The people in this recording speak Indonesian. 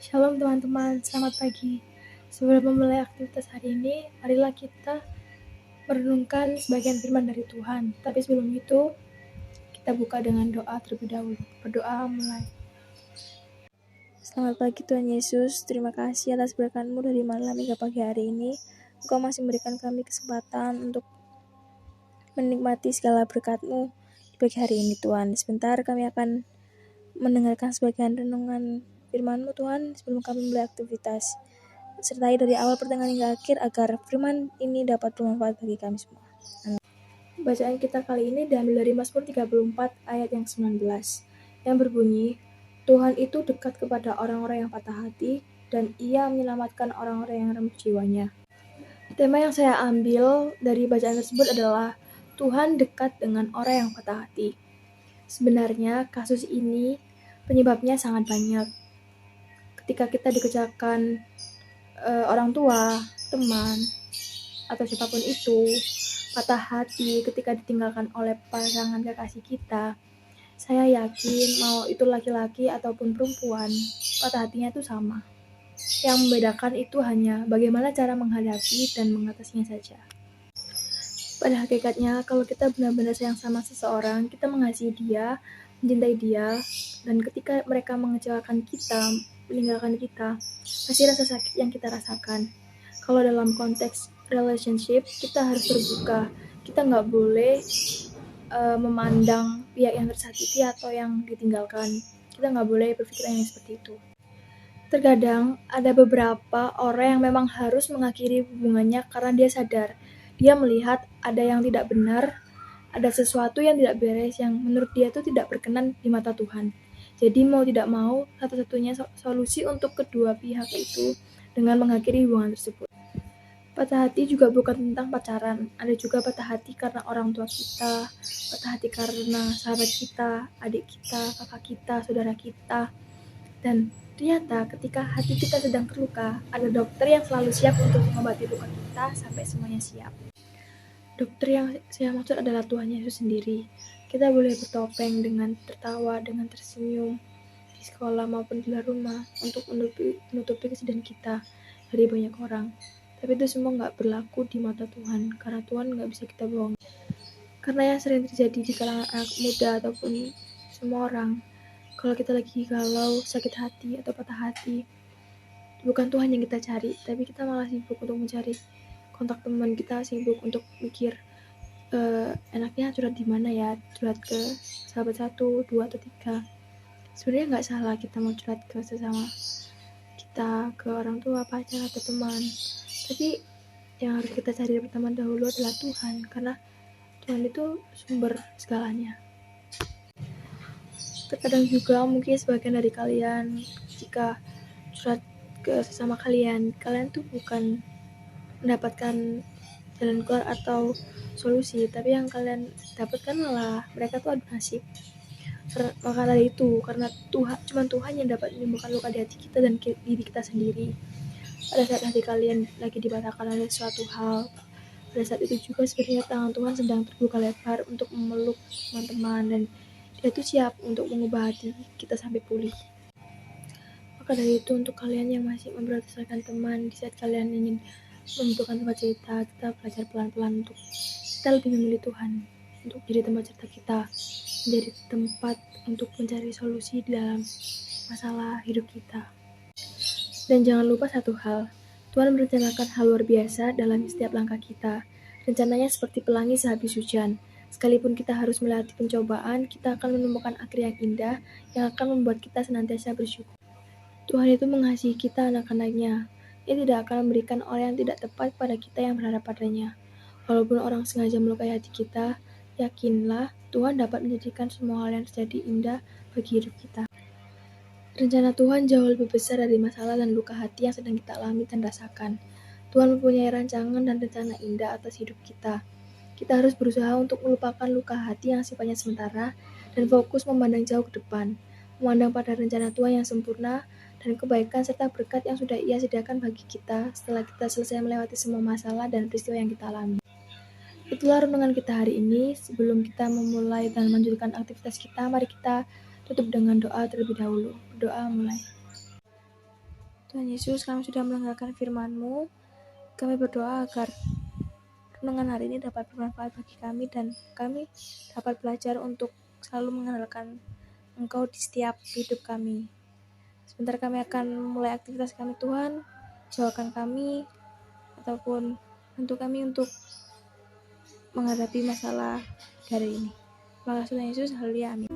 Shalom teman-teman, selamat pagi. Sebelum memulai aktivitas hari ini, marilah kita merenungkan sebagian firman dari Tuhan. Tapi sebelum itu, kita buka dengan doa terlebih dahulu. Berdoa mulai. Selamat pagi Tuhan Yesus, terima kasih atas berkat-Mu dari malam hingga pagi hari ini. Engkau masih memberikan kami kesempatan untuk menikmati segala berkat-Mu di pagi hari ini Tuhan. Sebentar kami akan mendengarkan sebagian renungan firman-Mu Tuhan sebelum kami mulai aktivitas. Sertai dari awal pertengahan hingga akhir agar firman ini dapat bermanfaat bagi kami semua. Bacaan kita kali ini diambil dari Mazmur 34 ayat yang 19 yang berbunyi, Tuhan itu dekat kepada orang-orang yang patah hati dan Ia menyelamatkan orang-orang yang remuk jiwanya. Tema yang saya ambil dari bacaan tersebut adalah Tuhan dekat dengan orang yang patah hati. Sebenarnya kasus ini penyebabnya sangat banyak. Ketika kita dikecewakan orang tua, teman, atau siapapun itu, patah hati ketika ditinggalkan oleh pasangan kekasih kita, saya yakin mau itu laki-laki ataupun perempuan, patah hatinya itu sama. Yang membedakan itu hanya bagaimana cara menghadapi dan mengatasinya saja. Pada hakikatnya, kalau kita benar-benar sayang sama seseorang, kita mengasihi dia, mencintai dia, dan ketika mereka mengecewakan kita, meninggalkan kita, pasti rasa sakit yang kita rasakan. Kalau dalam konteks relationship, kita harus terbuka. Kita nggak boleh memandang pihak yang tersakiti atau yang ditinggalkan. Kita nggak boleh berpikiran yang seperti itu. Terkadang ada beberapa orang yang memang harus mengakhiri hubungannya karena dia sadar. Dia melihat ada yang tidak benar, ada sesuatu yang tidak beres yang menurut dia itu tidak berkenan di mata Tuhan. Jadi mau tidak mau, satu-satunya solusi untuk kedua pihak itu dengan mengakhiri hubungan tersebut. Patah hati juga bukan tentang pacaran, ada juga patah hati karena orang tua kita, patah hati karena sahabat kita, adik kita, kakak kita, saudara kita. Dan ternyata ketika hati kita sedang terluka, ada dokter yang selalu siap untuk mengobati luka kita sampai semuanya siap. Dokter yang saya maksud adalah Tuhan Yesus sendiri. Kita boleh bertopeng dengan tertawa, dengan tersenyum di sekolah maupun di luar rumah untuk menutupi kesedihan kita dari banyak orang. Tapi itu semua nggak berlaku di mata Tuhan, karena Tuhan nggak bisa kita bohong. Karena yang sering terjadi di kalangan anak muda ataupun semua orang, kalau kita lagi galau, sakit hati, atau patah hati, bukan Tuhan yang kita cari, tapi kita malah sibuk untuk mencari kontak teman, kita sibuk untuk mikir enaknya curhat di mana ya, curhat ke sahabat 1, 2, atau 3. Sebenarnya nggak salah kita mau curhat ke sesama kita, ke orang tua, pacar, atau teman. Tapi yang harus kita cari pertama dahulu adalah Tuhan, karena Tuhan itu sumber segalanya. Terkadang juga mungkin sebagian dari kalian jika curhat ke sesama kalian tuh bukan mendapatkan jalan keluar atau solusi, tapi yang kalian dapatkan malah mereka tuh adu nasib. Maka dari itu, karena cuma Tuhan yang dapat menyembuhkan luka di hati kita dan diri kita sendiri. Pada saat hati kalian lagi dibatakan oleh suatu hal, pada saat itu juga sebenarnya tangan Tuhan sedang terbuka lebar untuk memeluk teman-teman, dan Dia tuh siap untuk mengubah hati kita sampai pulih. Maka dari itu, untuk kalian yang masih memprioritaskan teman, di saat kalian ingin membutuhkan tempat cerita, kita belajar pelan-pelan untuk kita lebih memilih Tuhan untuk jadi tempat cerita kita, menjadi tempat untuk mencari solusi di dalam masalah hidup kita. Dan jangan lupa satu hal, Tuhan merencanakan hal luar biasa dalam setiap langkah kita. Rencananya seperti pelangi sehabis hujan. Sekalipun kita harus melewati pencobaan, kita akan menemukan akhir yang indah yang akan membuat kita senantiasa bersyukur. Tuhan itu mengasihi kita anak-anaknya. Ia tidak akan memberikan orang yang tidak tepat pada kita yang berharap padanya. Walaupun orang sengaja melukai hati kita, yakinlah Tuhan dapat menjadikan semua hal yang terjadi indah bagi hidup kita. Rencana Tuhan jauh lebih besar dari masalah dan luka hati yang sedang kita alami dan rasakan. Tuhan mempunyai rancangan dan rencana indah atas hidup kita. Kita harus berusaha untuk melupakan luka hati yang sifatnya sementara dan fokus memandang jauh ke depan, memandang pada rencana Tuhan yang sempurna dan kebaikan serta berkat yang sudah Ia sediakan bagi kita setelah kita selesai melewati semua masalah dan peristiwa yang kita alami. Itulah renungan kita hari ini. Sebelum kita memulai dan melanjutkan aktivitas kita, mari kita tutup dengan doa terlebih dahulu. Doa mulai. Tuhan Yesus, kami sudah mendengarkan firman-Mu. Kami berdoa agar renungan hari ini dapat bermanfaat bagi kami dan kami dapat belajar untuk selalu mengandalkan Engkau di setiap hidup kami. Sebentar kami akan mulai aktivitas kami, Tuhan. Jauhkan kami ataupun bantu kami untuk menghadapi masalah hari ini. Terima kasih Tuhan Yesus, haleluya, amin.